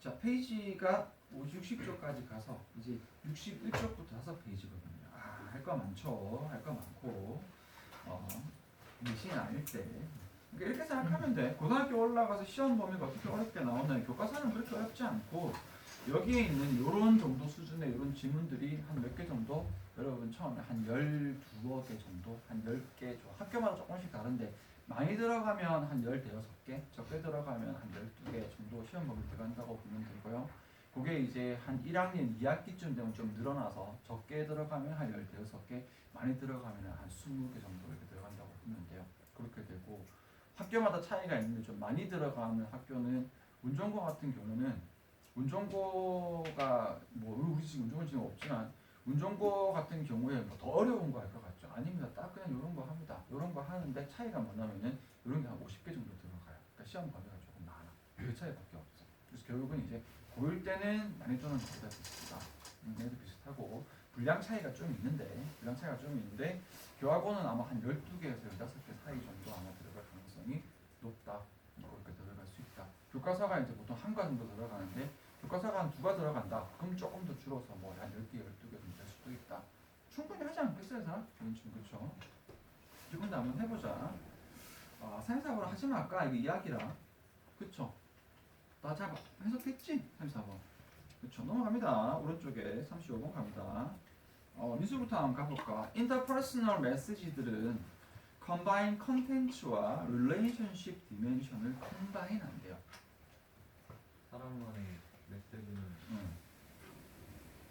자, 페이지가 60쪽까지 가서 이제 61쪽부터 5페이지거든요. 아, 할 거 많죠. 할 거 많고 내신 아닐 때 그러니까 이렇게 생각하면 돼. 고등학교 올라가서 시험 범위가 어떻게 어렵게 나오나요? 교과서는 그렇게 어렵지 않고 여기에 있는 요런 정도 수준의 이런 지문들이 한 몇 개 정도 여러분 처음에 한 12개 정도 한 10개 학교마다 조금씩 다른데 많이 들어가면 한 15개 적게 들어가면 한 12개 정도 시험 범위 들어간다고 보면 되고요. 그게 이제 한 1학년 2학기쯤 되면 좀 늘어나서 적게 들어가면 한 16개 많이 들어가면 한 20개 정도 이렇게 들어간다고 보면 돼요. 그렇게 되고 학교마다 차이가 있는데 좀 많이 들어가는 학교는 운전고 같은 경우는 운전고가 뭐 우리 지금 운전고 지금 없지만 운전고 같은 경우에 뭐 더 어려운 거 할 것 같죠? 아닙니다. 딱 그냥 이런 거 합니다. 이런 거 하는데 차이가 뭐냐면은 이런 게 한 50개 정도 들어가요. 그러니까 시험 범위가 조금 많아. 그 차이밖에 없어. 그래서 결국은 이제 고1 때는 난이도는 거의 다 비슷하다. 얘도 비슷하고 분량 차이가 좀 있는데 교과고는 아마 한 12개에서 15개 사이 정도 아마 들어갈 가능성이 높다. 그렇게 들어갈 수 있다. 교과서가 이제 보통 한 과 정도 들어가는데 교과서가 한 2과 들어간다. 그럼 조금 더 줄어서 뭐 한 10개, 12개 정도 될 수도 있다. 충분히 하지 않겠어요, 사람? 그렇죠. 지금도 한번 해보자. 생사고를 하지 말까? 이거 이야기라. 그쵸? 나 잘 해석했지? 34번. 그쵸? 넘어갑니다. 오른쪽에 35번 갑니다. 미술부터 한번 가볼까? 인터퍼스널 메시지들은 컴바인 컨텐츠와 릴레이션십 디멘션을 컴바인 한대요. 사람 간의 메시지는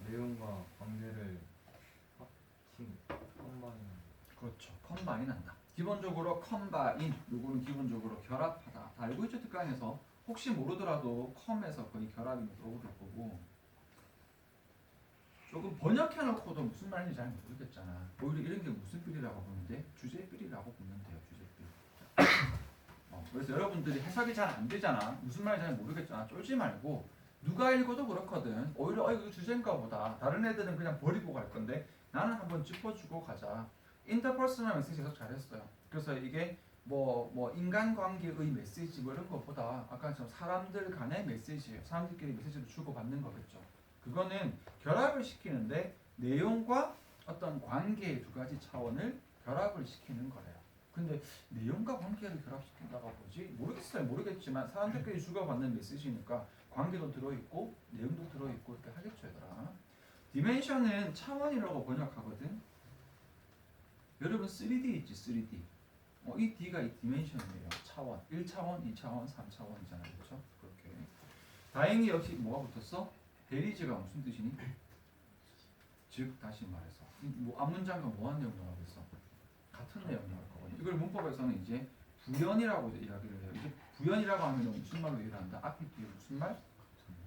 내용과 관계를 합친 컴바인. 그렇죠. 컴바인 한다. 기본적으로 컴바인, 요거는 기본적으로 결합하다. 다 알고 있죠? 특강에서. 혹시 모르더라도 컴에서 거의 결합이 들어오실 거고 조금 번역해놓고도 무슨 말인지 잘 모르겠잖아. 오히려 이런 게 무슨 삘이라고 보는데 주제삘이라고 보면 돼요. 주제삘. 그래서 여러분들이 해석이 잘 안 되잖아. 무슨 말인지 잘 모르겠잖아. 쫄지 말고 누가 읽어도 그렇거든. 오히려 이거 주제인가 보다. 다른 애들은 그냥 버리고 갈 건데 나는 한번 짚어주고 가자. 인터퍼스널 메시지 해석 잘했어요. 그래서 이게 뭐 인간관계의 메시지 뭐 이런 것보다 아까처럼 사람들 간의 메시지예요. 사람들끼리 메시지를 주고받는 거겠죠. 그거는 결합을 시키는데 내용과 어떤 관계의 두 가지 차원을 결합을 시키는 거래요. 근데 내용과 관계를 결합시킨다가 뭐지? 모르겠지만 사람들끼리 주고받는 메시지니까 관계도 들어있고 내용도 들어있고 이렇게 하겠죠, 얘들아. 디멘션은 차원이라고 번역하거든. 여러분 3D 있지, 3D. 이 D가 이 디멘션이에요. 차원. 1차원, 2차원, 3차원이잖아요. 그렇죠? 그렇게. 다행히 역시 뭐가 붙었어? 대리제가 무슨 뜻이니? 즉 다시 말해서 앞문장과 뭐한 내용 나오겠어? 같은 내용 나올 거거든요. 이걸 문법에서는 이제 부연이라고 이야기를 해요. 이제 부연이라고 하면 무슨 말로 이해를 한다? 앞에 뒤에 무슨 말?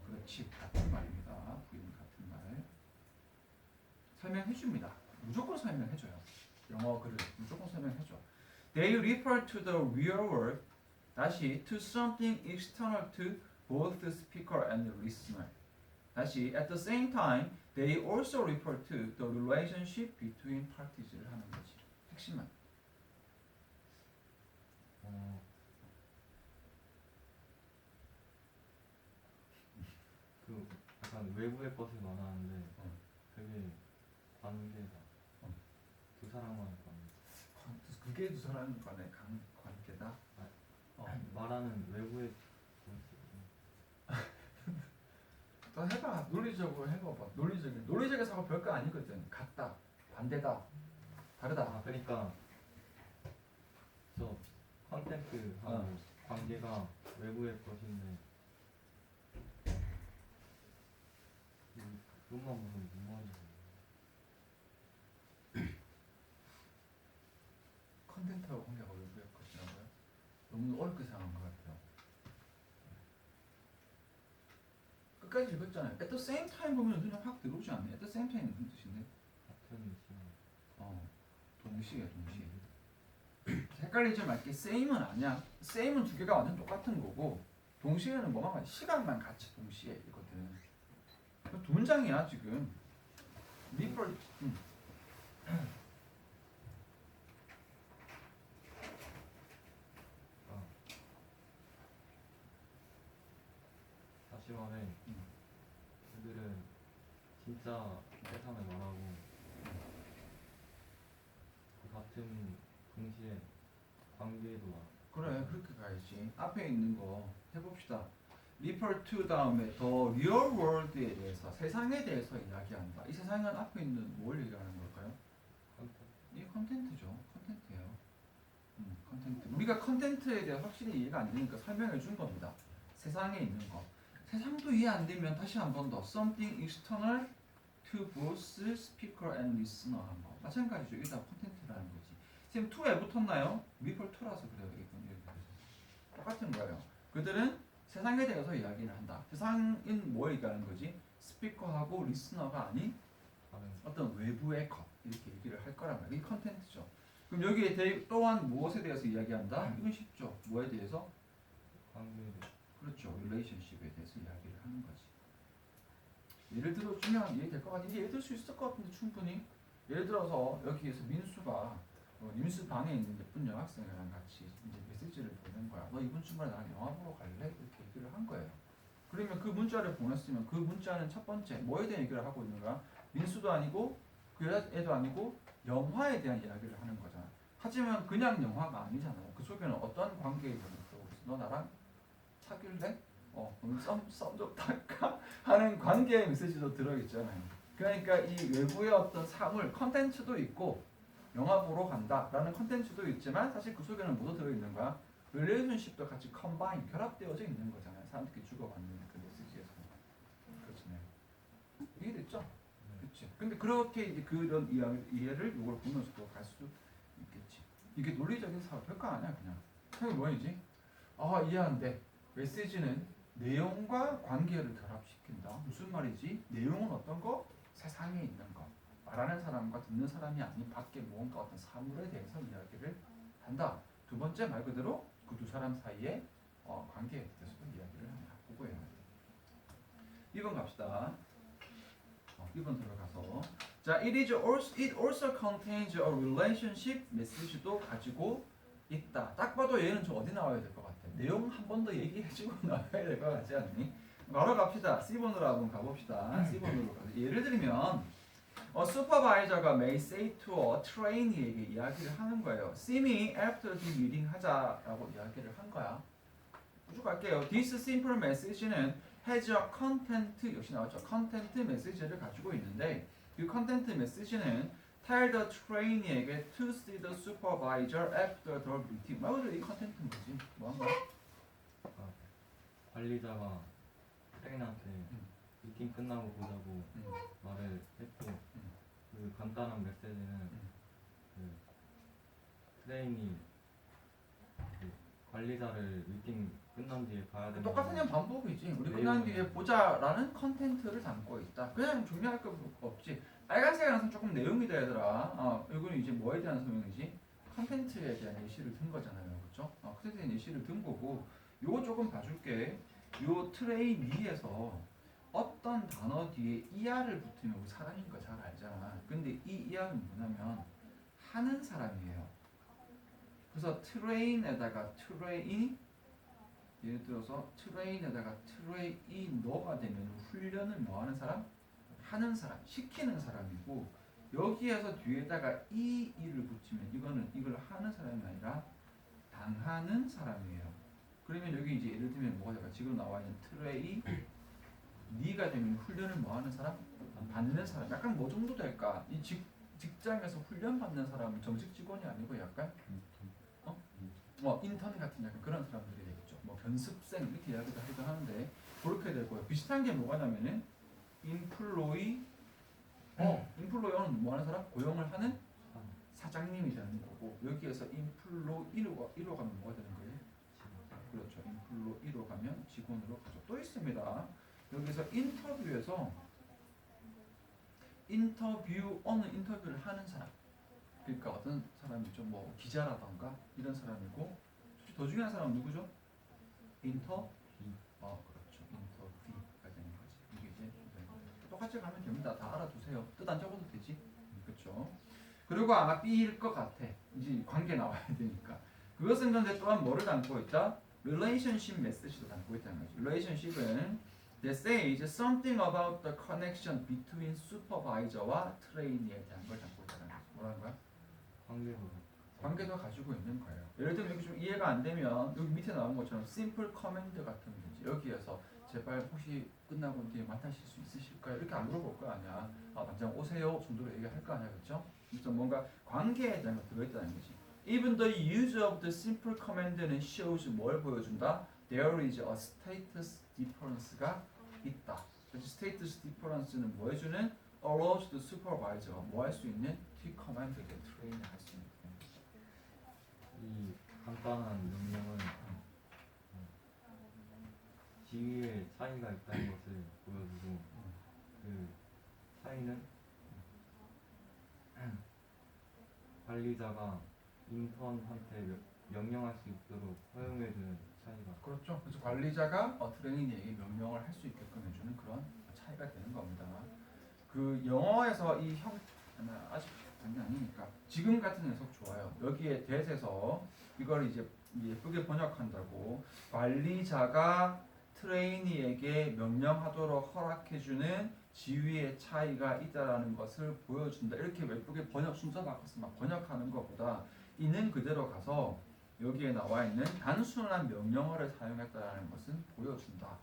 그렇지, 같은 말입니다. 부연 같은 말. 설명해 줍니다. 무조건 설명해줘요. 영어 글을 무조건 설명해줘. They refer to the real world. 다시 to something external to both the speaker and the listener. 다시 at the same time, they also refer to the relationship between parties를 하는 거지. 핵심만. 그 약간 외부의 것을 말하는데 되게 관계다. 두 사람 간의 관계. 그게 두 사람 간의 관계다. 말하는 외부의 또 해봐. 논리적으로 해봐봐. 논리적인 사고 별거 아니거든. 같다, 반대다, 다르다. 그러니까 저 컨텐츠하고 관계가 외부의 것인데 그것만 보면 뭔 말인지. 컨텐츠하고 관계가 외부의 것이라고요? 너무 어렵게 생각한 것 같아요. 끝까지 읽었잖아요. At the same time 보면 그냥 확 들어오지 않네. At the same time 무슨 뜻인데? 같은 시간. 동시에. 헷갈리지 말게. same은 아니야. same은 두 개가 완전 똑같은 거고 동시에는 뭐만 시간만 같이 동시에 이거든. 두 문장이야 지금. 리퍼. 다시 심하네. 애들은 진짜 세상을 말하고 그 같은 동시에 관계도 말. 그래 그렇게 가야지. 앞에 있는 거 해봅시다. refer to 다음에 the real world에 대해서 세상에 대해서 이야기한다. 이 세상은 앞에 있는 뭘 얘기하는 걸까요? 이 컨텐츠죠. 컨텐츠예요. 컨텐츠. 우리가 컨텐츠에 대해 확실히 이해가 안 되니까 설명해 준 겁니다. 세상에 있는 거. 세상도 이해 안 되면 다시 한 번 더 something external to both speaker and listener 한 거. 마찬가지죠. 이게 다 컨텐츠라는 거지. 지금 to에 붙었나요? refer to라서 그래요. 이건 똑같은 거예요. 그들은 세상에 대해서 이야기를 한다. 세상인 뭐 얘기하는 거지? 스피커하고 리스너가 아닌 다른 어떤 외부의 것 이렇게 얘기를 할 거란 말이에요. 이게 컨텐츠죠. 그럼 여기에 또한 무엇에 대해서 이야기한다? 이건 쉽죠. 뭐에 대해서? 관계를. 그렇죠. 릴레이션십에 대해서 이야기를 하는 거지. 예를 들어주면 이해될 것 같은데 예를 들 수 있을 것 같은데 충분히. 예를 들어서 여기에서 민수가 민수 방에 있는 예쁜 여학생이랑 같이 이제 메시지를 보낸 거야. 너 이번 주말에 나랑 영화 보러 갈래? 이렇게 얘기를 한 거예요. 그러면 그 문자를 보냈으면 그 문자는 첫 번째 뭐에 대한 얘기를 하고 있는 거야? 민수도 아니고 그 여자애도 아니고 영화에 대한 이야기를 하는 거잖아. 하지만 그냥 영화가 아니잖아요. 그 속에는 어떤 관계가 들어있어? 너 나랑 사귈래? 그럼 썸좀 탈까? 하는 관계의 메시지도 들어있잖아요. 그러니까 이 외부의 어떤 사물, 컨텐츠도 있고 영화 보러 간다라는 컨텐츠도 있지만 사실 그 속에는 뭐도 들어있는 거야? 릴레이션십도 같이 컴바인, 결합되어져 있는 거잖아요. 사람들끼리 주고받는 그 메시지에서. 그렇잖아요. 이해됐죠? 그렇지. 근데 그렇게 이제 그런 이해를 이걸 보면서도 갈 수 있겠지. 이게 논리적인 사고 별거 아니야 그냥. 그게 뭐이지? 이해한데 메시지는 내용과 관계를 결합시킨다. 무슨 말이지? 내용은 어떤 거? 세상에 있는 거. 말하는 사람과 듣는 사람이 아닌 밖에 무언가 어떤 사물에 대해서 이야기를 한다. 두 번째 말 그대로 그 두 사람 사이의 관계에 대해서도 이야기를 한다. 그거예요. 2번 갑시다. 2번 들어가서 자, it also contains a relationship message도 가지고 있다. 딱 봐도 얘는 좀 어디 나와야 될 것 같아. 내용 한 번 더 얘기해주고 나와야 될 것 같지 않니? 바로 갑시다. C번으로 한번 가봅시다. C번으로 가서 예를 들면 supervisor가 may say to a trainee에게 이야기를 하는 거예요. See me after the meeting 하자라고 이야기를 한 거야. 쭉 갈게요. This simple message는 has a content 역시 나왔죠. content 메시지를 가지고 있는데 이 content 메시지는 tell the trainee에게 to see the supervisor after the meeting. 말 그대로 이 컨텐츠는 뭐지? 뭐 한 거야? 관리자가 트레이너한테 미팅 끝나고 보자고 말을 했고 그 간단한 메시지는 그 트레이니 그 관리자를 미팅 끝난 뒤에 봐야 된다. 똑같은 건 반복이지. 우리 끝난 뒤에 보자라는 컨텐츠를 담고 있다. 그냥 중요할 거 없지. 빨간색은 항상 조금 내용이 돼야 되더라. 이거는 이제 뭐에 대한 설명이지? 컨텐츠에 대한 예시를 든 거잖아요. 그렇죠? 컨텐츠에 대한 예시를 든 거고 요거 조금 봐줄게. 요 트레이니에서 어떤 단어 뒤에 ER을 붙으면 우리 사람인 거 잘 알잖아. 근데 이 ER은 뭐냐면 하는 사람이에요. 그래서 트레인에다가 트레인 예를 들어서 트레인에다가 트레이너가 되면 훈련을 뭐 하는 사람? 하는 사람, 시키는 사람이고 여기에서 뒤에다가 이를 붙이면 이거는 이걸 하는 사람이 아니라 당하는 사람이에요. 그러면 여기 이제 예를 들면 뭐가 될까? 지금 나와 있는 트레이니가 되면 훈련을 뭐 하는 사람? 받는 사람. 약간 뭐 정도 될까? 이 직장에서 훈련 받는 사람은 정식 직원이 아니고 약간 인턴 같은 약간 그런 사람들이 되겠죠. 뭐 견습생 이렇게 이야기도 하기도 하는데 그렇게 될 거예요. 비슷한 게 뭐가 냐면은 인플로이어는 뭐 하는 사람? 고용을 하는 사장님이 되는 거고 여기에서 인플로이로 가면 뭐가 되는 거예요? 그렇죠. 인플로이로 가면 직원으로 가죠. 또 있습니다. 여기서 인터뷰에서 인터뷰를 하는 사람. 그러니까 어떤 사람이 좀 뭐 기자라던가 이런 사람이고 더 중요한 사람은 누구죠? 그렇죠. 인터뷰가 되는 거지. 이게 이제 똑같이 가면 됩니다. 다 알아두세요. 뜻 안 적어도 되지. 그렇죠. 그리고 아마 B일 것 같아. 이제 관계 나와야 되니까. 그것은 근데 또한 뭐를 담고 있다? relationship 메시지도 담고 있다는 거죠. relationship은 that says something about the connection between supervisor와 trainee에 대한 걸 담고 있다는 거죠. 뭐라는 거야? 관계도 가지고 있는 거예요. 예를 들면 여기 좀 이해가 안 되면 여기 밑에 나온 것처럼 simple command 같은 거지. 여기에서 제발 혹시 끝나고 뒤에 맡으실 수 있으실까요? 이렇게 안 물어볼 거 아니야. 당장 오세요 정도로 얘기할 거 아니야, 그렇죠? 그래서 뭔가 관계에 대한 게 들어있다는 거지. Even the use of the simple command는 shows 뭘 보여준다? There is a status difference가 있다. 그래서 status difference는 뭐 해주는? Allows the supervisor가 뭐 할 수 있는? T command를 트레이닝 할 수 있는. 이 간단한 명령은 지위의 차이가 있다는 것을 보여주고 그 차이는 관리자가 인턴한테 명령할 수 있도록 허용해주는 차이가. 그렇죠. 그래서 관리자가 트레이닝에게 명령을 할 수 있게끔 해주는 그런 차이가 되는 겁니다. 그 영어에서 이 형 아직 단계 아니니까 지금 같은 녀석 좋아요. 여기에 대해서 이걸 이제 예쁘게 번역한다고 관리자가 트레이니에게 명령하도록 허락해주는 지위의 차이가 있다라는 것을 보여준다. 이렇게 예쁘게 번역 순서 바꿔서 막 번역하는 것보다 있는 그대로 가서 여기에 나와 있는 단순한 명령어를 사용했다라는 것은 보여준다.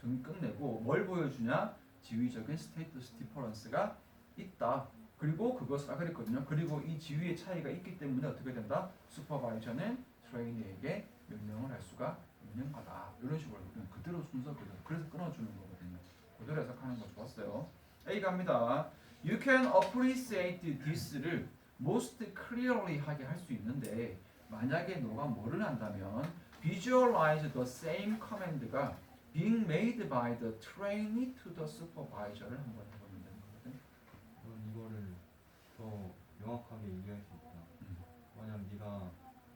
좀 끝내고 뭘 보여주냐? 지위적인 스테이터스 디퍼런스가 있다. 그리고 그것을 그랬거든요. 그리고 이 지위의 차이가 있기 때문에 어떻게 된다? 슈퍼바이저는 트레이니에게 명령을 할 수가 있는 거다. 이런 식으로 그냥 그대로 순서 그대로. 그래서 끊어주는 거거든요. 그대로 해석하는 거 좋았어요. A 갑니다. You can appreciate this를 most clearly 하게 할 수 있는데 만약에 너가 뭐를 한다면 visualize the same command가 being made by the trainee to the supervisor를 한번 해보면 되는 거거든. 그럼 이거를 더 명확하게 이해할 수 있다. 만약 네가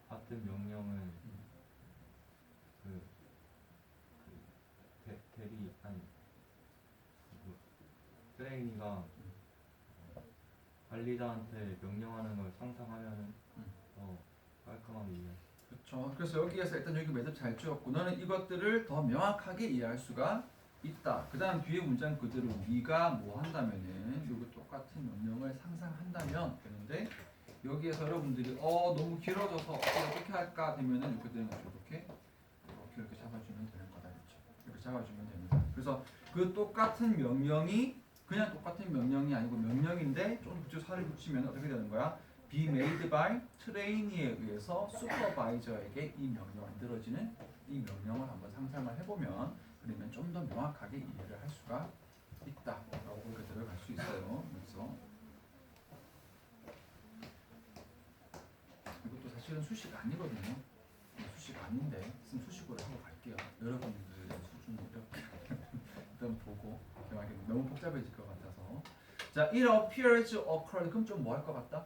같은 명령을 대리 아니 트레이니가 관리자한테 명령하는 걸 상상하면은 더 깔끔하게 이해할 수 있다. 그렇죠. 그래서 여기에서 일단 여기 매듭 잘 지었고 너는 이것들을 더 명확하게 이해할 수가 있다. 그 다음 뒤에 문장 그대로 네가 뭐 한다면은 여기 똑같은 명령을 상상한다면 되는데 여기에서 여러분들이 너무 길어져서 어떻게 할까 되면은 이렇게 되는 거죠. 이렇게 잡아주면 되는 거다. 그렇죠. 이렇게 잡아주면 됩니다. 그래서 그 똑같은 명령이 그냥 똑같은 명령이 아니고 명령인데 좀 붙여 살을 붙이면 어떻게 되는 거야? be made by trainee에 의해서 슈퍼바이저에게 이 명령 만들어지는 이 명령을 한번 상상을 해보면 그러면 좀 더 명확하게 이해를 할 수가 있다라고 그렇게 들어갈 수 있어요. 그래서 이것도 사실은 수식 아니거든요. 수식 아닌데 있으면 수식으로 하고 갈게요. 여러분들의 수준을 이렇게 일단 보고 너무 복잡해질 것 같아서 자, it appears occurred 그럼 좀 뭐 할 것 같다?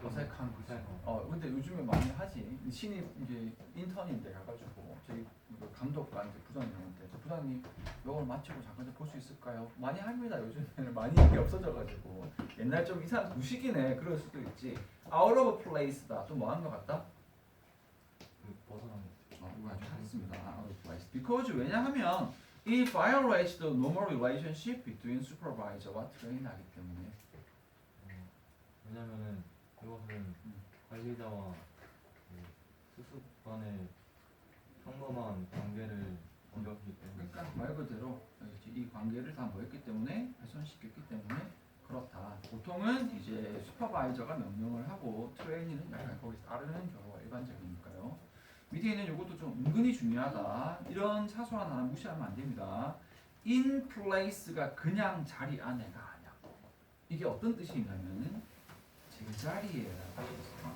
어색한 거죠. 근데 요즘에 많이 하지. 신입 이제 인턴인데 가가지고 저희 감독관한테 부장님한테 저 부장님 이걸 마치고 잠깐 볼 수 있을까요? 많이 합니다. 요즘에는 많이 이게 없어져가지고 옛날 좀 이상한 구식이네. 그럴 수도 있지. Out of place다. 또 뭐 한 것 같다? 벗어난 이거 아주 잘했습니다. Out of place. Because 왜냐하면 이 violates the normal relationship between supervisor와 trainer이기 때문에. 왜냐면은 이것은 관리자와 수습 간의 평범한 관계를 어겼기 때문에. 그러니까 말 그대로 이 관계를 다 뭐했기 때문에 훼손시켰기 때문에 그렇다. 보통은 이제 슈퍼바이저가 명령을 하고 트레이니는 약간 거기서 따르는 경우가 일반적이니까요. 밑에 있는 이것도 좀 은근히 중요하다. 이런 사소한 하나 무시하면 안 됩니다. in place가 그냥 자리 안에가 아니야. 이게 어떤 뜻이 있냐면은 제자리에라고 있어요.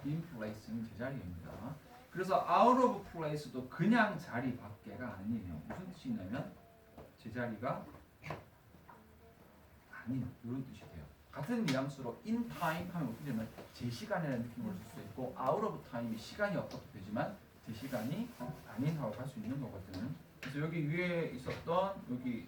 in place는 제자리입니다. 그래서 out of place도 그냥 자리 밖에가 아니에요. 무슨 뜻이 있냐면 제자리가 아닌 이런 뜻이 돼요. 같은 뉘앙스로 in time 하면 어떻게 되면 제 시간이라는 느낌을 줄 수 있고 out of time이 시간이 없어도 되지만 제 시간이 아닌 하고 할 수 있는 거거든요. 그래서 여기 위에 있었던 여기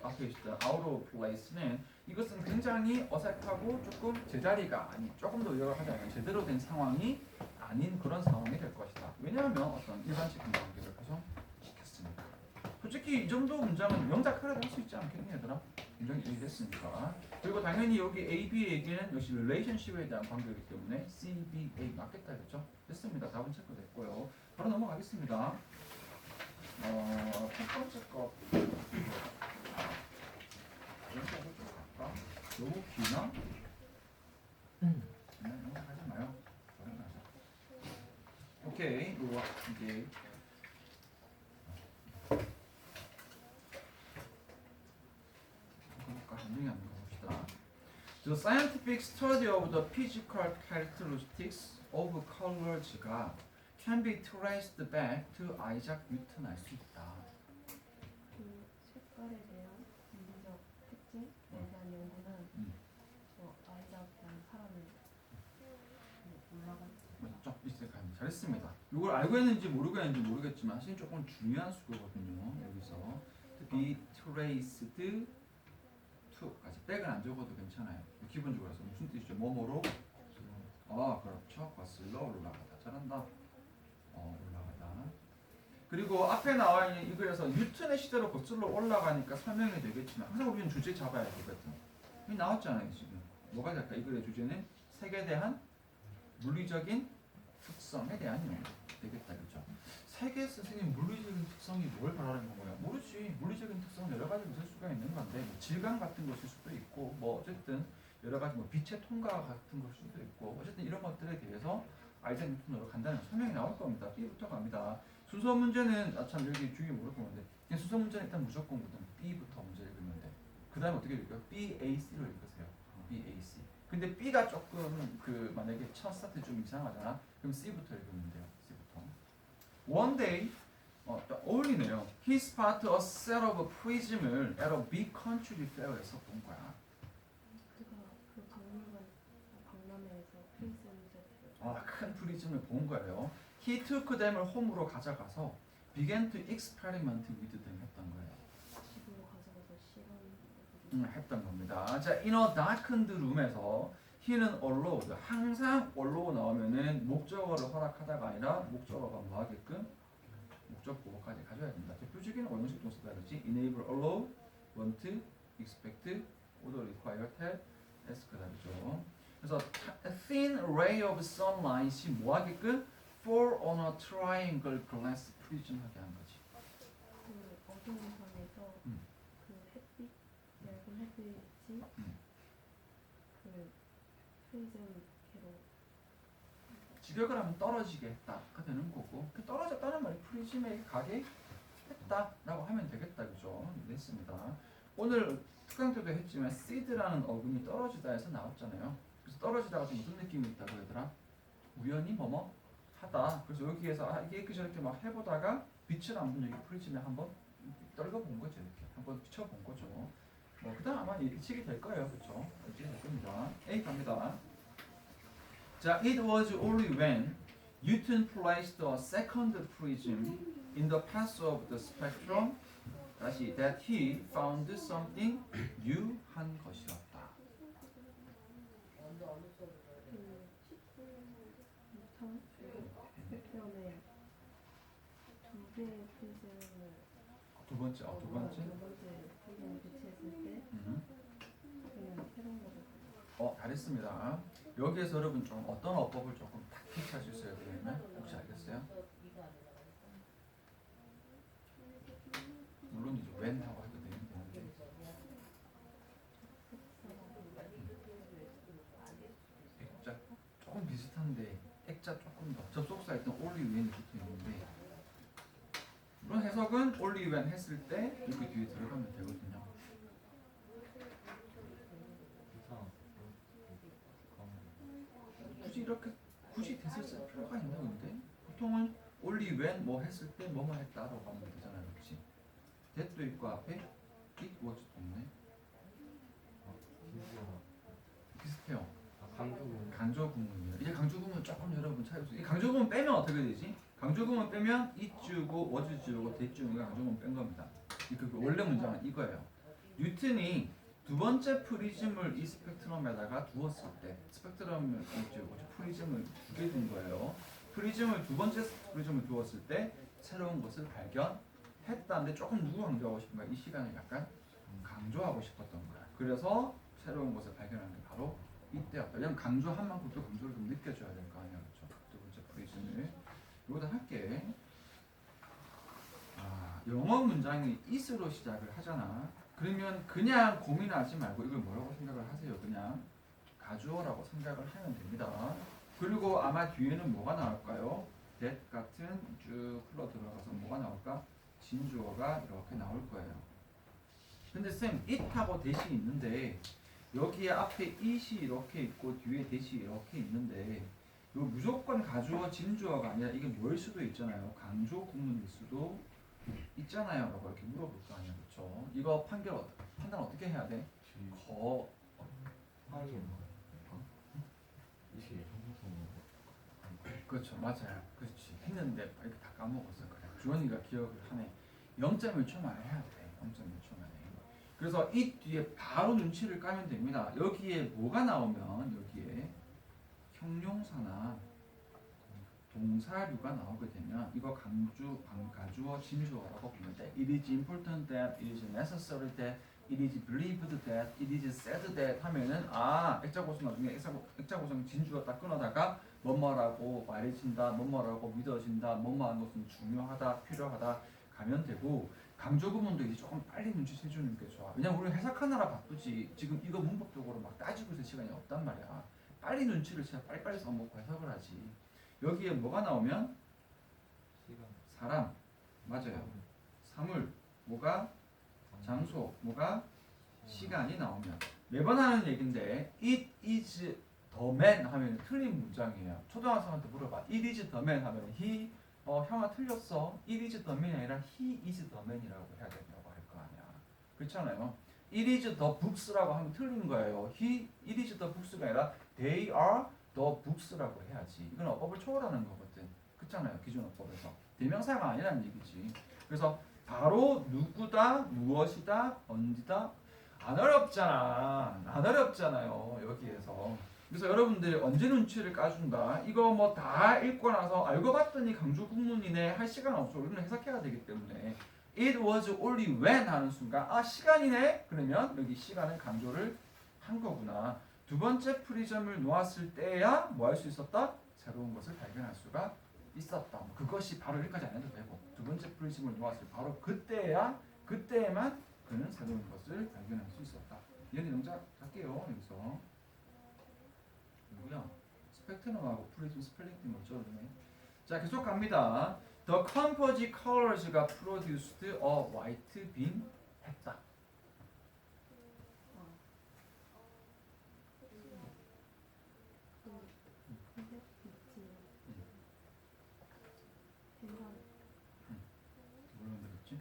앞에 있었던 out of place는 이것은 굉장히 어색하고 조금 제자리가 아닌 조금 더 요약을 하자면 제대로 된 상황이 아닌 그런 상황이 될 것이다. 왜냐하면 어떤 일반적인 관계를 훼손시켰으니까. 솔직히 이 정도 문장은 명작하라도 할 수 있지 않겠니 얘들아? 굉장히 이해됐으니까. 그리고 당연히 여기 A, B에게는 역시 relationship에 대한 관계이기 때문에 C, B, A 맞겠다 그랬죠? 됐습니다. 답은 체크됐고요. 바로 넘어가겠습니다. 첫 번째 거 왼쪽으로 좀 갈까? 너무 기나? 이거 하지 마요. 오케이, 이거 이제 한중이 한번 가봅시다. The scientific study of the physical characteristics of colors가 can be traced back to Isaac Newton 알 수 있다. 그 색깔에 대한 물리적 특징에 대한 연구는 아이작이라는 사람을 올라간 맞죠? 이스테카입니다. 잘했습니다. 이걸 알고 있는지 모르고 있는지 모르겠지만 사실 조금 중요한 수거거든요. 여기서 to be traced to까지 백은 안 적어도 괜찮아요. 기본적으로 해서 무슨 뜻이죠? 뭐뭐로? 그렇죠. 거슬러 올라가다. 잘한다. 올라가다. 그리고 앞에 나와 있는 이거에서 뉴턴의 시대로 거슬러 올라가니까 설명이 되겠지만 항상 우리는 주제 잡아야 되거든. 여기 나왔잖아요 지금. 뭐가 될까? 이 글의 주제는 색에 대한 물리적인 특성에 대한 용어 되겠다, 그죠? 색의 선생님 물리적인 특성이 뭘 말하는 건가요? 모르지. 물리적인 특성은 여러 가지로 있을 수가 있는 건데 뭐 질감 같은 것일 수도 있고 뭐 어쨌든 여러 가지 뭐 빛의 통과 같은 것일 수도 있고 어쨌든 이런 것들에 대해서 아이작 뉴턴으로 간단한 설명이 나올 겁니다. B부터 갑니다. 순서 문제는 참 여기 주의 모를 건데 그냥 순서 문제는 일단 무조건 B부터 문제 읽으면 돼. 그 다음에 어떻게 읽어요? BAC로 읽으세요. BAC. 근데 B가 조금 만약에 첫 스타트 좀 이상하잖아. 그럼 C부터 읽으면 돼요. C부터. One day 또 어울리네요. He spotted a set of prism을 at a big country fair에서 본 거야. 그가 그 박물관 박람회에서 프리즘을 큰 프리즘을 본 거예요. He took them을 홈으로 가져가서 began to experiment with them 했던 거예요. 집으로 가져가서 실험 했던 겁니다. 자, in a darkened room에서 he는 allowed, 항상 allow 나오면은 목적어를 허락하다가 아니라 목적어가 뭐 하게끔 목적보호까지 가져야 된다. 대표적인 원형식 동사다 그렇지? enable, allow, want, expect, order, require, tell, ask다 그죠? 그래서 a thin ray of sunlight이 뭐 하게끔 fall on a triangle glass prism 하게 한 거지. 그 어두운 방에서 그 햇빛 얇은 햇빛이 그 프리즘계로 직역을 하면 떨어지게 했다가 되는 거고 그 떨어졌다는 말이 프리즘에게 가게 했다라고 하면 되겠다 그죠? 됐습니다. 오늘 특강 때도 했지만 seed라는 어근이 떨어지다에서 나왔잖아요. 그래서 떨어지다가 좀 무슨 느낌이 있다고 얘들아? 우연히 뭐뭐 하다. 그래서 여기에서 이게 저렇게 막 해보다가 빛을 안 본 여기 프리즘에 한번 떨궈본 거죠. 이렇게 한번 비춰본 거죠. 뭐 그다음 아마 예측이 될 거예요. 그렇죠? 예측이 될 겁니다. A 갑니다. 자, it was only when Newton placed a second prism in the path of the spectrum 다시 that he found something new 한 것이었다. 뉴턴 스펙트럼에 두 개의 프리즘을 두 번째 두 번째 프리즘을 배치했을 때 그냥 새로운 거를 잘했습니다. 여기에서 여러분 좀 어떤 어법을 조금 탁 캐치할 수 있어야 되냐면 혹시 알겠어요? 물론 이제 when 하고 해도 되는데 액자 조금 비슷한데 액자 조금 더 접속사 일단 only when이 붙어 있는데 물론 해석은 only when 했을 때 이렇게 뒤에 들어가면 되거든요. 굳이 대세 쓸 필요가 있나 근데? 보통은 only when 뭐 했을 때 뭐뭐 했다라고 하면 되잖아요. 그렇지? that도 있고 앞에 it was도 없네. 비슷해요. 강조구문이요. 이제 강조구문 조금 여러분 찾으세요. 이 강조구문 빼면 어떻게 되지? 강조구문 빼면 it 주고 was 주고 that 주니까 강조구문 뺀 겁니다. 그 원래 문장은 이거예요. 뉴턴이 두 번째 프리즘을 이 스펙트럼에다가 두었을 때 스펙트럼을 프리즘을 두 개 둔 거예요. 프리즘을 두 번째 프리즘을 두었을 때 새로운 것을 발견했다. 했다는데 조금 누구 강조하고 싶은 거야? 이 시간을 약간 강조하고 싶었던 거야. 그래서 새로운 것을 발견하는 게 바로 이때였다. 왜냐면 강조한 만큼 또 강조를 좀 느껴줘야 될 거 아니야, 그렇죠? 두 번째 프리즘을 이거다 할게. 영어 문장이 is로 시작을 하잖아. 그러면 그냥 고민하지 말고 이걸 뭐라고 생각을 하세요. 그냥 가주어라고 생각을 하면 됩니다. 그리고 아마 뒤에는 뭐가 나올까요? that 같은 쭉 흘러 들어가서 뭐가 나올까? 진주어가 이렇게 나올 거예요. 근데 쌤, it하고 that이 있는데 여기에 앞에 it이 이렇게 있고 뒤에 that이 이렇게 있는데 이거 무조건 가주어, 진주어가 아니라 이게 뭐일 수도 있잖아요. 강조 구문일 수도 있잖아요. 라고 이렇게 물어볼 거 아니야. 그렇죠? 이거 판단 어떻게 해야 돼? 거 사이에 이게 형성 그렇죠. 맞아요. 그렇지. 했는데 이렇게 다 까먹었어. 그래. 주원이가 기억을 하네. 0.1초 만에 해야 돼. 0.1초 만에. 그래서 이 뒤에 바로 눈치를 까면 됩니다. 여기에 뭐가 나오면 여기에 형용사나 동사류가 나오게 되면 이거 가주어, 진주어라고 보면 돼. It is important that, it is necessary that, it is believed that, it is said that 하면은 액자고성 나중에 액자고성 진주어 딱 끊어다가 뭐뭐라고 말해진다, 뭐뭐라고 믿어진다, 뭐뭐한 것은 중요하다, 필요하다 가면 되고 강조 구문도 이제 조금 빨리 눈치채주는 게 좋아. 왜냐면 우리 해석하느라 바쁘지. 지금 이거 문법적으로 막 따지고 있을 시간이 없단 말이야. 빨리 눈치를 채 빨리빨리 써먹고 해석을 하지. 여기에 뭐가 나오면 시간 사람 맞아요. 사물 뭐가 장소 뭐가 시간이 나오면 매번 하는 얘긴데 it is the man 하면 틀린 문장이에요. 초등학생한테 물어봐. it is the man 하면 he 형아 틀렸어. it is the man이 아니라 he is the man이라고 해야 된다고 할 거 아니야. 그렇잖아요. it is the books라고 하면 틀린 거예요. it is the books가 아니라 they are the books라고 해야지. 이건 어법을 초월하는 거거든. 그렇잖아요. 기존 어법에서 대명사가 아니라는 얘기지. 그래서 바로 누구다, 무엇이다, 언제다 안 어렵잖아요. 여기에서. 그래서 여러분들이 언제 눈치를 까준다. 이거 뭐 다 읽고 나서 알고 봤더니 강조 구문이네 할 시간 없어. 우리는 해석해야 되기 때문에 it was only when 하는 순간 시간이네. 그러면 여기 시간은 강조를 한 거구나. 두 번째 프리즘을 놓았을 때야 뭐 할 수 있었다? 새로운 것을 발견할 수가 있었다. 그것이 바로 여기까지 안 해도 되고 두 번째 프리즘을 놓았을 바로 그때에만 그는 새로운 것을 발견할 수 있었다. 얘는 영작 할게요. 여기서 누구야? 스펙트럼하고 프리즘 스펠링 때문에 어쩌네. 자 계속 갑니다. The composite colors가 produced a white beam 했다. 뭘 만들었지?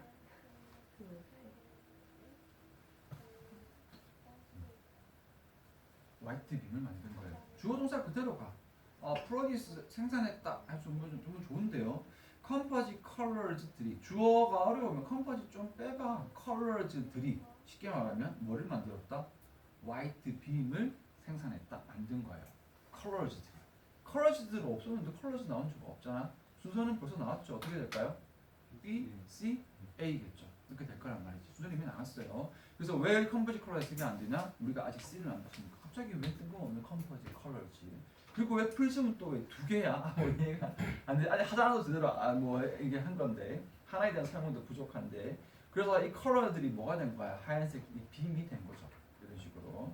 화이트 빔을 만든 거예요. 주어 동사 그대로 가. 프로듀스 생산했다. 좀 좋은데요. 컴포지 컬러즈들이 주어가 어려우면 컴포지 좀 빼봐. 컬러즈들이 쉽게 말하면 뭐를 만들었다? 화이트 빔을 생산했다. 만든 거예요. 컬러즈들. 컬러즈들 없었는데 컬러즈 나온 적 없잖아. 순서는 벌써 나왔죠. 어떻게 될까요? B, C, A겠죠. 이렇게 될 거란 말이지. 순서는 이미 나왔어요. 그래서 왜 컴포지 컬러에 쓰기 안 되냐? 우리가 아직 C를 안 봤으니까. 갑자기 왜 뜬금없는 컴포지 컬러지? 그리고 왜 프리즘은 또 왜 두 개야? 얘가 안 돼. 아직 하나도 제대로 뭐 이게 한 건데 하나에 대한 설명도 부족한데 그래서 이 컬러들이 뭐가 된 거야? 하얀색 이 빔이 된 거죠. 이런 식으로.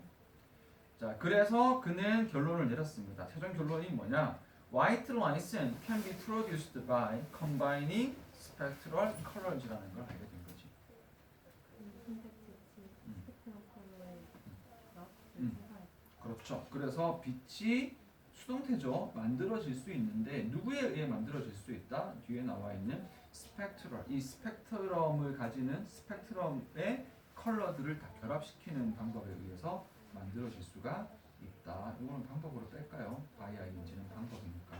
자, 그래서 그는 결론을 내렸습니다. 최종 결론이 뭐냐? White lines can be produced by combining spectral colors라는 걸 알게 된 거지. 그렇죠. 그래서 빛이 수동태죠. 만들어질 수 있는데 누구에 의해 만들어질 수 있다? 뒤에 나와 있는 스펙트럴. 이 스펙트럼을 가지는 스펙트럼의 컬러들을 다 결합시키는 방법에 의해서 만들어질 수가 있다. 이거는 방법으로 뺄까요? IING는 방법이니까.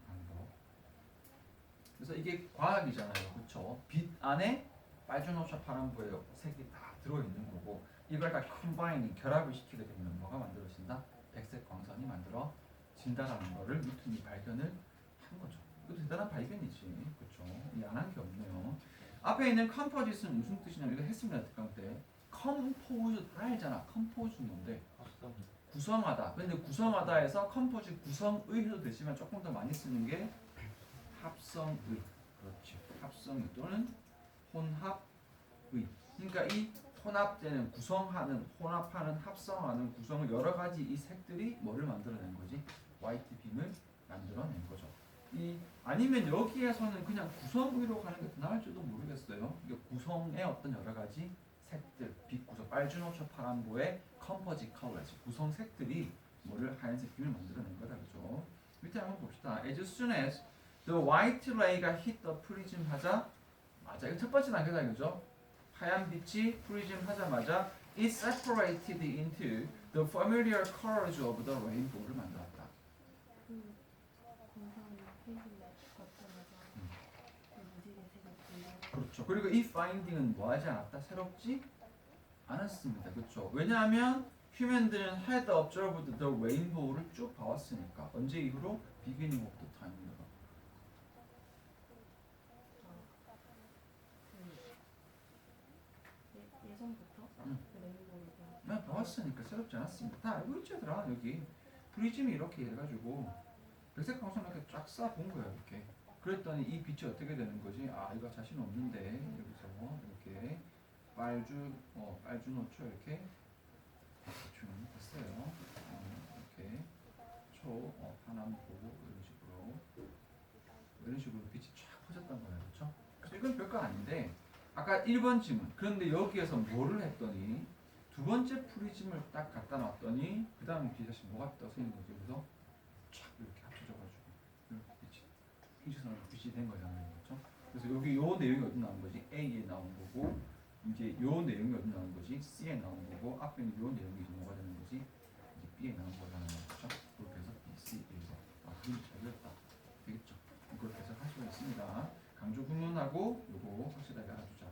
방법. 그래서 이게 과학이잖아요. 그렇죠? 빛 안에 빨주노차 파란보의 색이 다 들어있는 거고 이걸 다 컴바이닝 결합을 시키게 되면 뭐가 만들어진다? 백색 광선이 만들어진다라는 거를 뉴턴이 발견을 한 거죠. 이것도 대단한 발견이지. 그렇죠? 안 한 게 없네요. 앞에 있는 composite는 무슨 뜻이냐면 이거 했습니다. 특강 때. compose 다 알잖아. compose는 뭔데? 합성. 구성하다. 근데 구성하다에서 composite 구성의 해도 되지만 조금 더 많이 쓰는 게 합성의. 그렇지. 합성의 또는 혼합의. 그러니까 이 혼합되는 구성하는 혼합하는 합성하는 구성을 여러 가지 이 색들이 뭐를 만들어낸 거지? 화이트 빔을 만들어낸 거죠. 이 아니면 여기에서는 그냥 구성의로 가는 게 더 나을지도 모르겠어요. 이게 구성의 어떤 여러 가지 색들, 빛 구성, 빨주노초 파란보의 컴포지 컬러지 구성 색들이 뭐를 하얀색 빔을 만들어낸 거다, 그죠? 밑에 한번 봅시다. As soon as the white ray가 hit the prism 하자, 맞아. 이거 첫 번째 단계다, 그죠? 하얀 빛이 프리즘 하자마자 it separated into the familiar colors of the rainbow를 만들었다. 그 공상 페이지에 걷자마자 그 무지개 색이 보여. 그렇죠. 그리고 이 finding은 뭐하지 않았다? 새롭지 않았습니다. 그렇죠. 왜냐하면 휴먼들은 had observed the rainbow를 쭉 봐왔으니까. 언제 이후로? beginning of the time입니다. 예전부터 응. 그 레인보우를 나 봐왔으니까 새롭지 않았습니다. 다 알고 있지, 얘들아. 여기 프리즘이 이렇게 해가지고 백색 광선 이렇게 쫙 쏴 본 거야, 이렇게. 그랬더니 이 빛이 어떻게 되는 거지? 아, 이거 자신 없는데 여기서 이렇게 빨주노초 이렇게 대충 했어요. 이렇게 파남보 이런 식으로 빛이 쫙 퍼졌던 거예요, 그렇죠? 이건 별거 아닌데 아까 1번 지문. 그런데 여기에서 뭐를 했더니 두 번째 프리즘을 딱 갖다 놨더니 그 다음 뒤에 다시 뭐가 떠서있는 거죠? 그래서 쫙 이렇게 합쳐져가지고 이렇게 빛이 일직선으로 빛이 된 거잖아요, 그렇죠? 그래서 여기 요 내용이 어디 나온 거지? A에 나온 거고 이제 요 내용이 어디 나온 거지? C에 나온 거고 앞에 있는 요 내용이 이제 뭐가 되는 거지? 이제 B에 나온 거잖아요, 그렇죠? 그렇게 해서 B, C, A에서 그림이 잘 그렸다. 되겠죠? 그렇게 해서 할 수가 있습니다. 강조 구문하고 요거 확실하게 알아두자.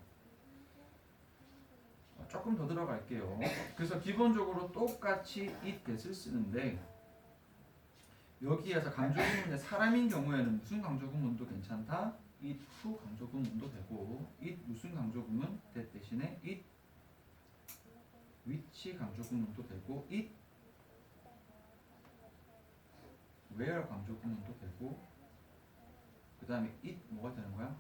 조금 더 들어갈게요. 그래서 기본적으로 똑같이 it that을 쓰는데 여기에서 강조 구문에 사람인 경우에는 무슨 강조 구문도 괜찮다. it who 강조 구문도 되고 it 무슨 강조 구문 that 대신에 it which 강조 구문도 되고 it where 강조 구문도 되고 그 다음에 it 뭐가 되는 거야?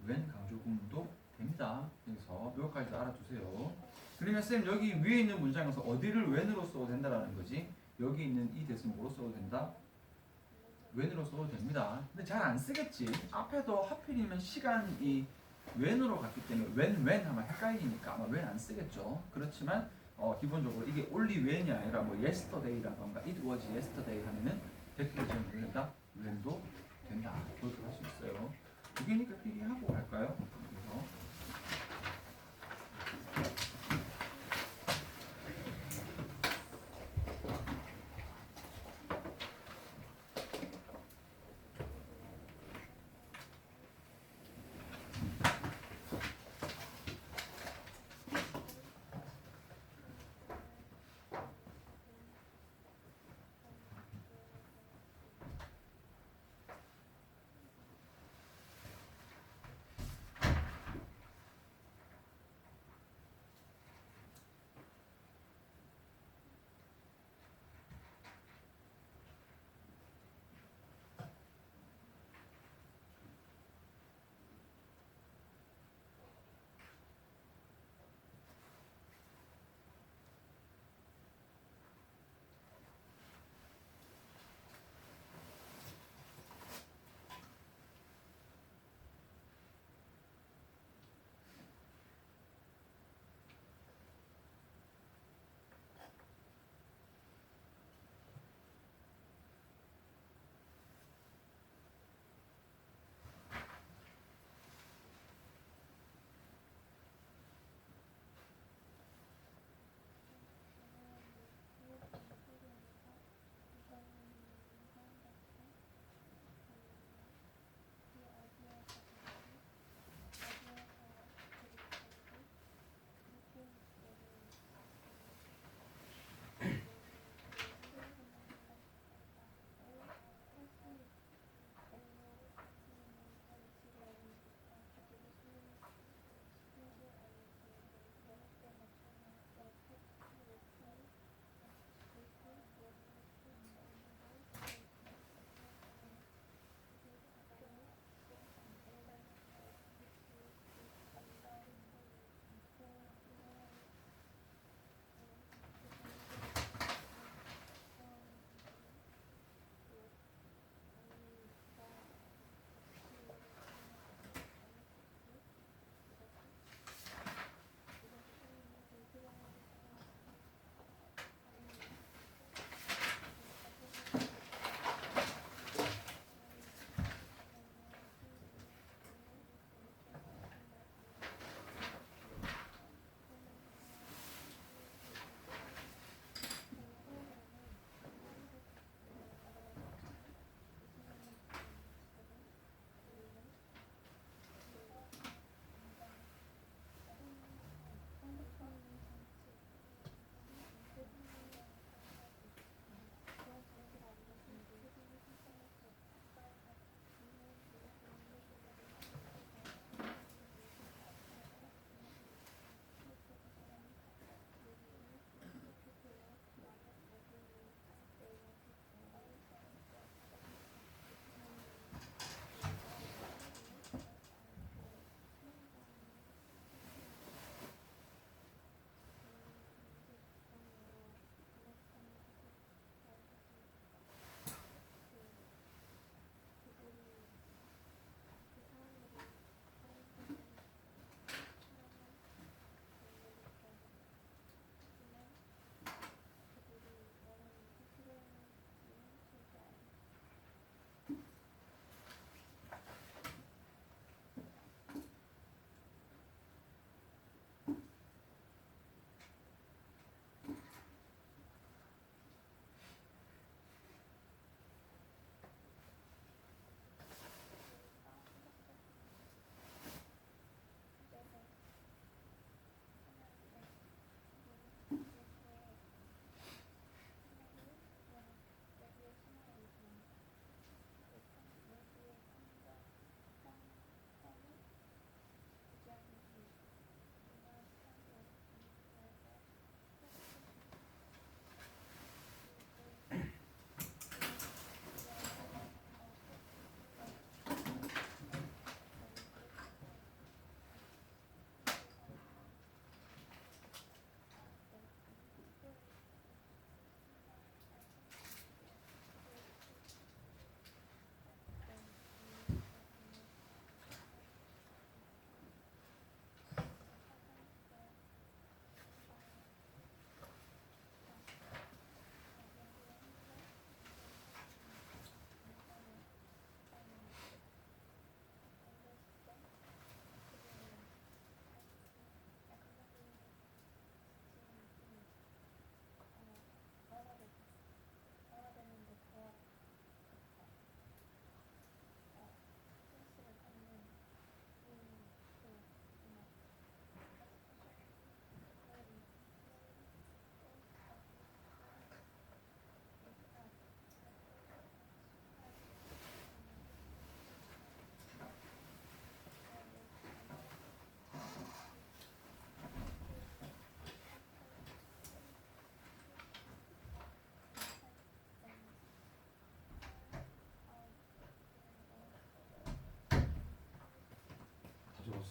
when 강조 구문도 됩니다. 그래서 이것까지 알아두세요. 그러면 쌤 여기 위에 있는 문장에서 어디를 when으로 써도 된다라는 거지? 여기 있는 이 대신 뭐로 써도 된다? when으로 써도 됩니다. 근데 잘 안 쓰겠지. 앞에도 하필이면 시간이 when으로 갔기 때문에 when 하면 헷갈리니까 아마 when 안 쓰겠죠. 그렇지만 기본적으로 이게 only when이 아니라 뭐 yesterday라던가 it was yesterday 하면은 대표가 지금 된다? when도 된다. 그렇게 할 수 있어요. 두 개니까 필기하고 갈까요? 그래서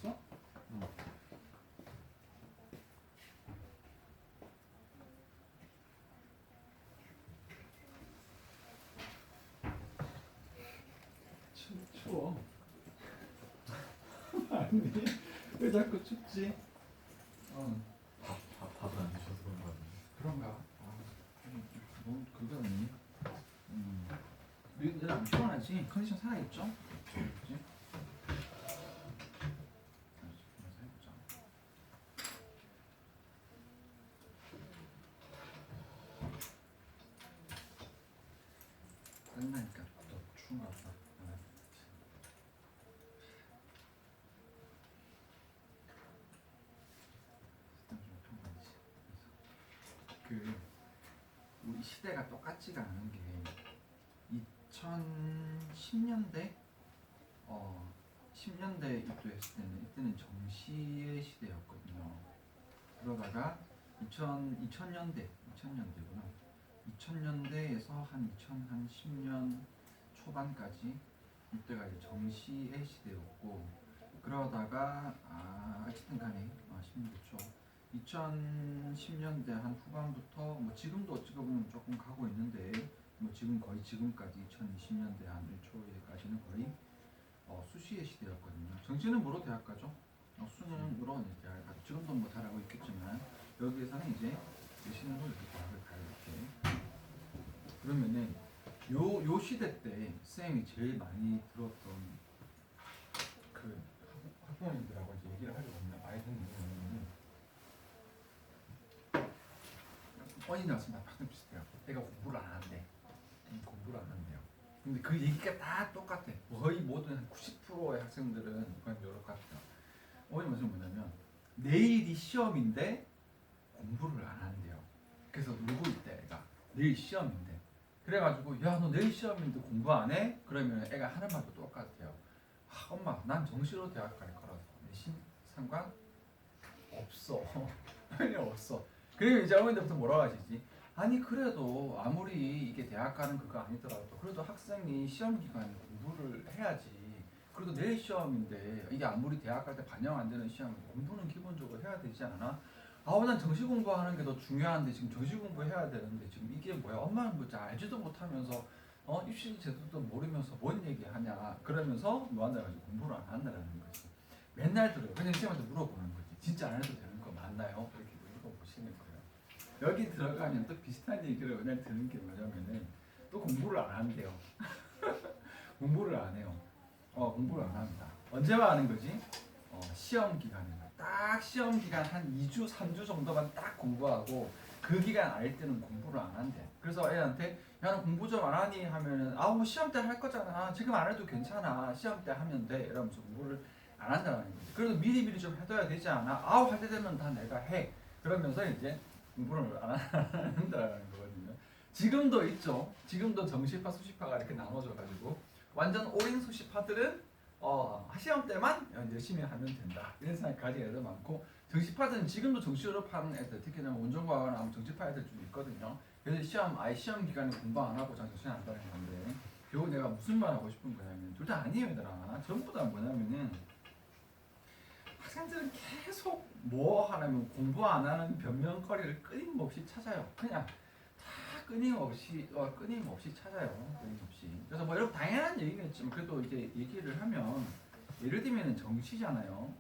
봤어? 응. 추워. 아니 왜 자꾸 춥지? 밥을 안 드셔서 그런 거 같은데. 그런가? 뭐 그거니? 너희들 안 피곤하지? 컨디션 살아있죠? 그렇지? 해보자. 끝나니까 더 추운가 보다. 그 우리 시대가 똑같지가 않은 게 2010년대 10년대 입도했을 때는 이때는 정시의 시대였거든요. 그러다가 2000년대구나. 2000년대에서 한 2010년 초반까지 이때가 이제 정시의 시대였고, 그러다가 어쨌든 간에 10년대 초 2010년대 한 후반부터 뭐 지금도 어찌 보면 조금 가고 있는데 뭐 지금 거의 지금까지 2020년대 한 1초에까지는 거의 수시의 시대였거든요. 정시는 뭐로 대학 가죠? 수능 뭐로 이제 대학 가죠. 지금도 뭐 잘하고 있겠지만 여기에서는 이제 내신으로 이렇게 대학을 가요. 이렇게. 그러면은 요 시대 때 쌤이 제일 많이 들었던 그 학부모님들하고 이제 얘기를 하거든요. 아이들은 어디 나왔으면 다 학생 비슷해요. 애가 공부를 안 한대. 공부를 안 한대요. 근데 그 얘기가 다 똑같아. 거의 모든 한 90%의 학생들은 거의 이렇게 같아요. 어디 무슨 뭐냐면 내일이 시험인데 공부를 안 한대요. 그래서 놀고 있대 애가. 내일 시험인데. 그래가지고 야 너 내일 시험인데 공부 안 해? 그러면 애가 하는 말도 똑같아요. 엄마 난 정시로 대학 갈 거라서 내신 상관 없어. 아니 없어. 그리고 이제 어머니들부터 뭐라고 하시지? 아니 그래도 아무리 이게 대학 가는 그거 아니더라도 그래도 학생이 시험 기간에 공부를 해야지. 그래도 내일 시험인데 이게 아무리 대학 갈 때 반영 안 되는 시험은 공부는 기본적으로 해야 되지 않아? 난 정시 공부하는 게 더 중요한데 지금 정시 공부해야 되는데 지금 이게 뭐야? 엄마는 뭐 알지도 못하면서 입시 제도도 모르면서 뭔 얘기하냐? 그러면서 뭐한다 가지고 공부를 안 한다는 거지. 맨날 들어요. 그냥 쌤한테 물어보는 거지. 진짜 안 해도 되는 거 맞나요? 이렇게 물어보시는 거예요. 여기 들어가면 또 비슷한 얘기를 맨날 듣는 게 뭐냐면은 또 공부를 안 한대요. 공부를 안 해요. 공부를 안 합니다. 언제만 하는 거지? 시험 기간에. 딱 시험 기간 한 2주, 3주 정도만 딱 공부하고 그 기간 아닐 때는 공부를 안 한대. 그래서 애한테 야 너 공부 좀 안 하니? 하면은 뭐 시험 때 할 거잖아. 지금 안 해도 괜찮아. 시험 때 하면 돼. 이러면서 공부를 안 한다는 거지. 그래도 미리미리 좀 해둬야 되지 않아? 할 때 되면 다 내가 해. 그러면서 이제 공부를 안 한다는 거거든요. 지금도 있죠. 지금도 정시파, 수시파가 이렇게 나눠져 가지고 완전 올인 수시파들은 시험 때만 열심히 하면 된다. 이런 생각 가진 애들 많고, 정시파들은 지금도 정시 졸업하는 애들, 특히나 원종과나 정시파 애들 좀 있거든요. 그래서 시험 기간에 공부 안 하고 정시 안 한다는 건데, 결국 내가 무슨 말 하고 싶은 거냐면 둘 다 아니에요, 얘들아. 전부 다 뭐냐면은 학생들은 계속 뭐 하냐면 공부 안 하는 변명거리를 끊임없이 찾아요. 그냥 다 끊임없이 찾아요. 끊임없이. 그래서 뭐 여러분 당연한 얘기겠지만 그래도 이제 얘기를 하면 예를 들면 정시잖아요.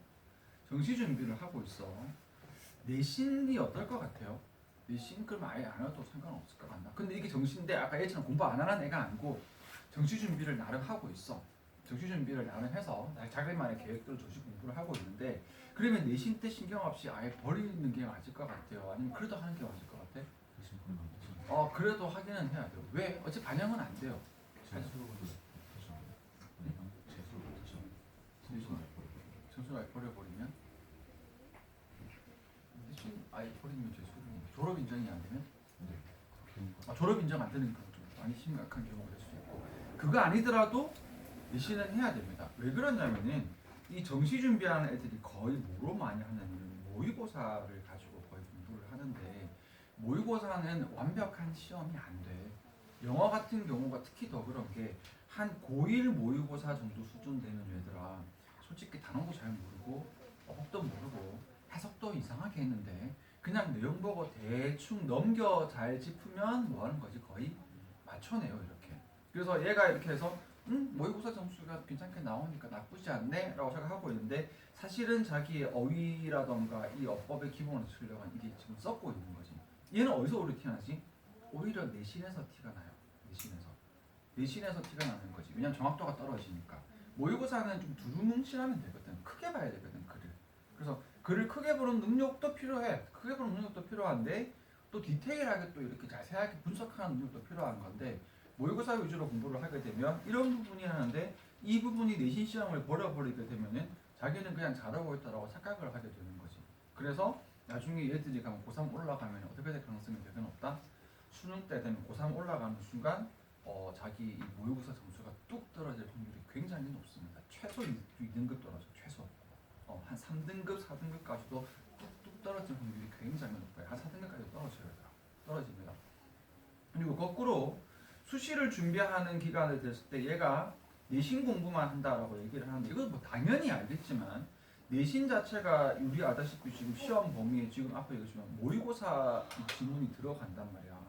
정시 준비를 하고 있어. 내신이 어떨 것 같아요? 내신 그럼 아예 안 해도 상관없을 것 같나? 근데 이게 정시인데 아까 얘처럼 공부 안 하는 애가 아니고 정시 준비를 나름 하고 있어. 정시 준비를 나름 해서 자기만의 계획대로 정시 공부를 하고 있는데, 그러면 내신 때 신경 없이 아예 버리는 게 맞을 것 같아요? 아니면 그래도 하는 게 맞을 것 같아? 그래도 하기는 해야 돼요. 왜? 어차피 반영은 안 돼요. 점수를 아예 버려버리면? 내신 아예 버리면 재수는 졸업 인정이 안 되면? 졸업 인정 안 되는 경우 좀 많이 심각한 경우가 될 수 있고, 그거 아니더라도 내신은 해야 됩니다. 왜 그러냐면은 이 정시 준비하는 애들이 거의 뭐로 많이 하냐면 모의고사를 가지고 거의 공부를 하는데, 모의고사는 완벽한 시험이 안 돼. 영어 같은 경우가 특히 더 그런 게 한 고1 모의고사 정도 수준 되는 애들아 솔직히 단어도 잘 모르고 어법도 모르고 해석도 이상하게 했는데 그냥 내용 보고 대충 넘겨 잘 짚으면 뭐 하는 거지? 거의 맞춰내요 이렇게. 그래서 얘가 이렇게 해서 모의고사 점수가 괜찮게 나오니까 나쁘지 않네 라고 생각하고 있는데 사실은 자기의 어휘라던가 이 어법의 기본을 쓰려고 이게 지금 썩고 있는 거지. 얘는 어디서 오히려 티나지? 오히려 내신에서 티가 나요. 내신에서 티가 나는 거지. 왜냐면 정확도가 떨어지니까. 모의고사는 좀 두루뭉실하면 되거든. 크게 봐야 되거든 글을. 그래서 글을 크게 보는 능력도 필요해. 크게 보는 능력도 필요한데 또 디테일하게 또 이렇게 자세하게 분석하는 능력도 필요한 건데 모의고사 위주로 공부를 하게 되면 이런 부분이 하는데 이 부분이 내신 시험을 버려버리게 되면은 자기는 그냥 잘하고 있다라고 착각을 하게 되는 거지. 그래서 나중에 얘들이 가면 고3 올라가면 어떻게 될 가능성이 되게 높다? 수능 때 되면 고3 올라가는 순간 자기 이 모의고사 점수가 뚝 떨어질 확률이 굉장히 높습니다. 최소 2등급 떨어져 최소. 한 3등급, 4등급까지도 뚝뚝 떨어질 확률이 굉장히 높아요. 한 4등급까지 떨어집니다. 그리고 거꾸로 수시를 준비하는 기간을 됐을 때 얘가 내신 공부만 한다라고 얘기를 하는데 이건 뭐 당연히 알겠지만 내신 자체가 우리 알다시피 지금 시험 범위에 지금 앞에 얘기했지만 모의고사 지문이 들어간단 말이야.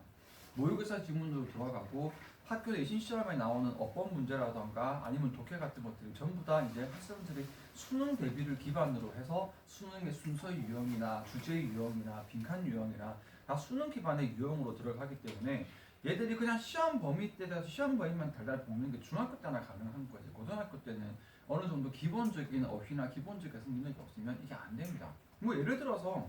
모의고사 지문으로 들어가고 학교 내신 시험에 나오는 어법 문제라던가 아니면 독해 같은 것들이 전부 다 이제 학생들이 수능 대비를 기반으로 해서 수능의 순서 유형이나 주제 유형이나 빈칸 유형이나 다 수능 기반의 유형으로 들어가기 때문에 얘들이 그냥 시험 범위 때 돼서 시험 범위만 달달 볶는 게 중학교 때나 가능한 거지. 고등학교 때는 어느 정도 기본적인 어휘나 기본적인 능력이 없으면 이게 안 됩니다. 뭐 예를 들어서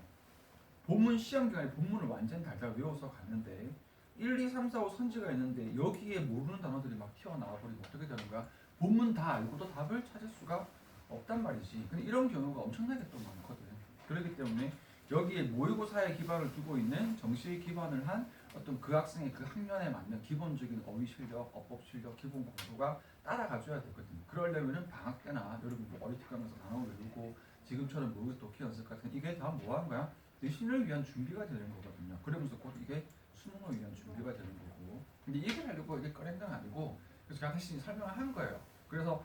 본문 시험 기간에 본문을 완전 달달 외워서 갔는데 1, 2, 3, 4, 5 선지가 있는데 여기에 모르는 단어들이 막 튀어나와 버리면 어떻게 되는 거야? 본문 다 알고도 답을 찾을 수가 없단 말이지. 근데 이런 경우가 엄청나게 또 많거든. 그렇기 때문에 여기에 모의고사에 기반을 두고 있는 정시에 기반을 한 어떤 그 학생의 그 학년에 맞는 기본적인 어휘 실력, 어법 실력, 기본 공부가 따라가줘야 되거든. 그러려면은 방학 때나 여러분 뭐 어리트 가면서 단어 외우고 지금처럼 모의고사 독해 연습 같은 이게 다 뭐 하는 거야? 내신을 위한 준비가 되는 거거든요. 그러면서 곧 이게 수능을 위한 준비가 되는 거고. 근데 얘기를 하려고 이게 꺼낸 건 아니고 그래서 제가 다시 설명을 한 거예요. 그래서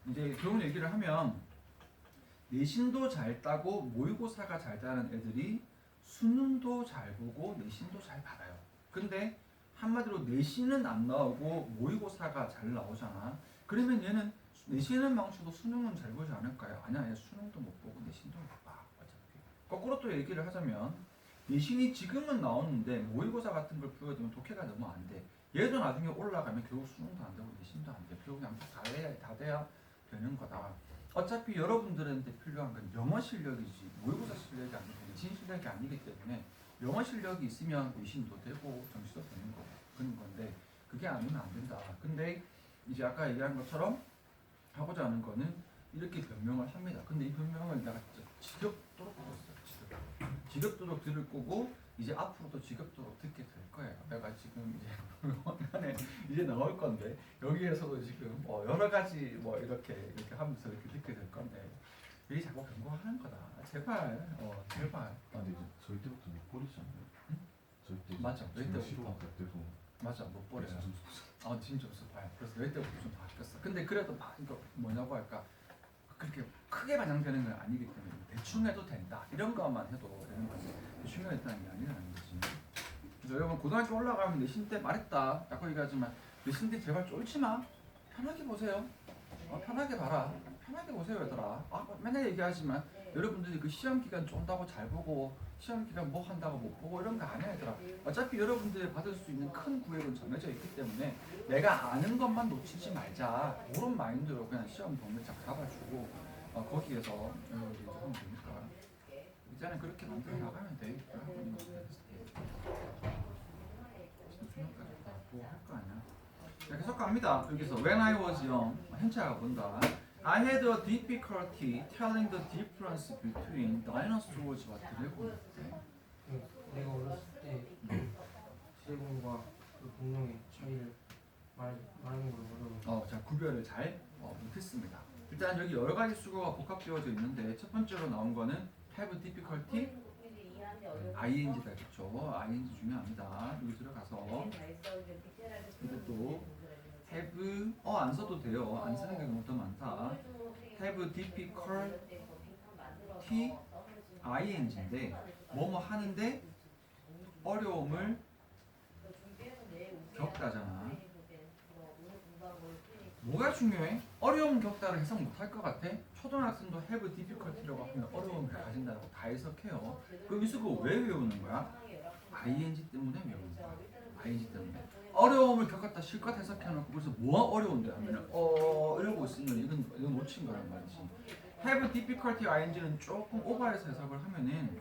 이제 그런 얘기를 하면 내신도 잘 따고 모의고사가 잘 따는 애들이 수능도 잘 보고 내신도 잘 받아요. 근데 한마디로 내신은 안 나오고 모의고사가 잘 나오잖아. 그러면 얘는 내신은 망쳐도 수능은 잘 보지 않을까요? 아니야, 얘 수능도 못 보고 내신도 못 봐. 어차피. 거꾸로 또 얘기를 하자면 내신이 지금은 나오는데 모의고사 같은 걸 풀어주면 독해가 너무 안 돼. 얘도 나중에 올라가면 결국 수능도 안 되고 내신도 안 돼. 결국 양쪽 다 돼야 되는 거다. 어차피 여러분들한테 필요한 건 영어 실력이지 모의고사 실력이 아니고 내신 실력이 아니기 때문에 영어 실력이 있으면 내신도 되고 정시도 되는 거고 그런 건데 그게 아니면 안 된다. 근데 이제 아까 얘기한 것처럼 하고자 하는 거는 이렇게 변명을 합니다. 근데 이 변명을 내가 진짜 지겹도록 들었어요. 지겹도록 들을 거고 이제 앞으로도 지겹도록 듣게 될 거예요. 내가 지금 이제 이제 나올 건데 여기에서도 지금 여러 가지 이렇게 하면서 이렇게 듣게 될 건데 이 자꾸 경고하는 거다. 제발 제발. 아 근데 이제 저희 때부터 못 버리지 않나요? 응? 저희 때 맞아, 저희 때부터. 싫어할 때도 맞아 못 버려요. 좀 진짜 봐요. 그래서 너희 때부터 좀 바뀌었어. 근데 그래도 이거 뭐냐고 할까 그렇게 크게 반영되는 건 아니기 때문에 대충 해도 된다. 이런 것만 해도 되는 건데 대충 해도 된다는 게 아니라는 거지. 그래서 여러분 고등학교 올라가면 내신 때 말했다. 자꾸 얘기하지만 내신 때 제발 쫄지 마. 편하게 보세요. 편하게 봐라. 편하게 보세요 얘들아. 맨날 얘기하지만 여러분들이 그 시험 기간 쫀다고 잘 보고 시험 기간 뭐 한다고 못 보고 이런 거 아니야 얘들아. 어차피 여러분들이 받을 수 있는 큰 구획은 정해져 있기 때문에 내가 아는 것만 놓치지 말자. 그런 마인드로 그냥 시험 범위를 잡아주고 거기에서 여러분들이 하면 되니까 이제는 그렇게 만들어 나가면 돼. 수능까지 다 보고 할 거 아니야. 계속 갑니다. 여기서 When I was young 현차가 본다. I had a difficulty telling the difference between dinosaurs와 드래곤. 내가 어렸을 때 드래곤과 그 공룡의 차이를 말하는 걸 어려워. 자 구별을 잘 못했습니다. 일단 여기 여러 가지 수거가 복합되어져 있는데 첫 번째로 나온 거는 have difficulty ing다 그렇죠. ing 중요합니다. 여기 들어가서 이것도 have 안 써도 돼요. 안 쓰는 게 너무 더 많다. have difficulty ing인데 뭐뭐 하는데 어려움을 겪다잖아. 뭐가 중요해? 어려움 겪다를 해석 못할 것 같아? 초등학생도 have difficulty라고 하면 어려움을 가진다고 다 해석해요. 그럼 여기서 그거 왜 외우는 거야? ing 때문에 외우는 거야. ing 때문에. 어려움을 겪었다 실컷 해석해놓고 그래서 뭐가 어려운데 하면은 이러고 있으면 이건 놓친 거란 말이지. have difficulty ing는 조금 오버해서 해석을 하면은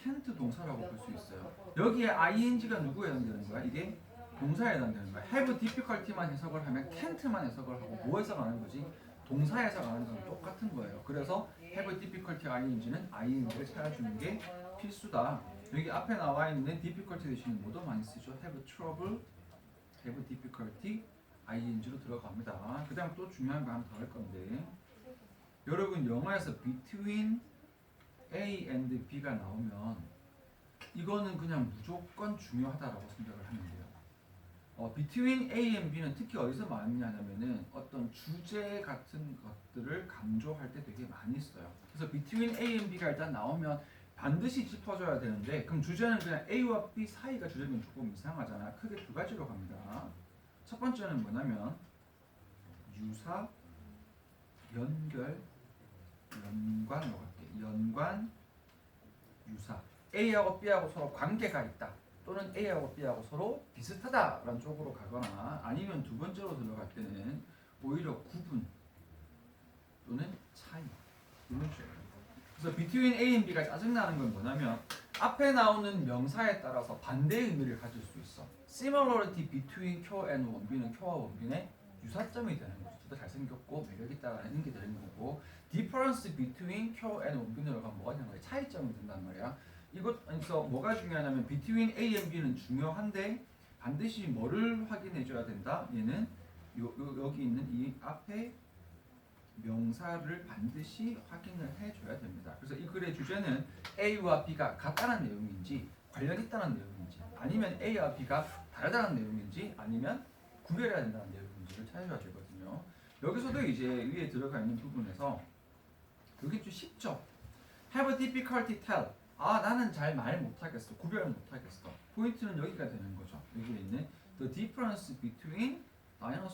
can't 동사라고 볼 수 있어요. 여기에 ing가 누구에 해당되는 거야? 이게 동사에 해당되는 거야. have difficulty만 해석을 하면 can't만 해석을 하고 뭐 해석하는 거지? 동사 해석하는 거랑 똑같은 거예요. 그래서 have difficulty ing는 ing를 찾아주는 게 필수다. 여기 앞에 나와 있는 difficulty 대신 뭐도 많이 쓰죠? have trouble, have difficulty ing로 들어갑니다. 그 다음 또 중요한 거 하나 더 할 건데 여러분 영어에서 between A and B가 나오면 이거는 그냥 무조건 중요하다라고 생각을 하면 돼요. between A and B는 특히 어디서 많이 하냐면은 어떤 주제 같은 것들을 강조할 때 되게 많이 써요. 그래서 between A and B가 일단 나오면 반드시 짚어줘야 되는데 그럼 주제는 그냥 A와 B 사이가 주제면 조금 이상하잖아. 크게 두 가지로 갑니다. 첫 번째는 뭐냐면 유사, 연결, 연관으로 갈게. 연관, 유사. A하고 B하고 서로 관계가 있다. 또는 A하고 B하고 서로 비슷하다라는 쪽으로 가거나 아니면 두 번째로 들어갈 때는 오히려 구분 또는 차이 이런 식으로. 그래서 between A and B가 짜증나는 건 뭐냐면 앞에 나오는 명사에 따라서 반대의 의미를 가질 수 있어. Similarity between Q and 원빈은 Q와 원빈의 유사점이 되는 거죠. 더 잘생겼고 매력있다라는 게 되는 거고 difference between Q and 원빈으로 가면 뭐가 되는 거야? 차이점이 된단 말이야. 이것에서 뭐가 중요하냐면 between A and B는 중요한데 반드시 뭐를 확인해 줘야 된다? 얘는 여기 있는 이 앞에 명사를 반드시 확인을 해줘야 됩니다. 그래서 이 글의 주제는 A와 B가 같다는 내용인지 관련 있다는 내용인지 아니면 A와 B가 다르다는 내용인지 아니면 구별해야 된다는 내용인지를 찾아줘야 되거든요. 여기서도 이제 위에 들어가 있는 부분에서 여기 좀 쉽죠? Have difficulty tell. 나는 잘 말 못하겠어. 구별 못하겠어. 포인트는 여기가 되는 거죠. 여기에 있는 the difference between 마이너스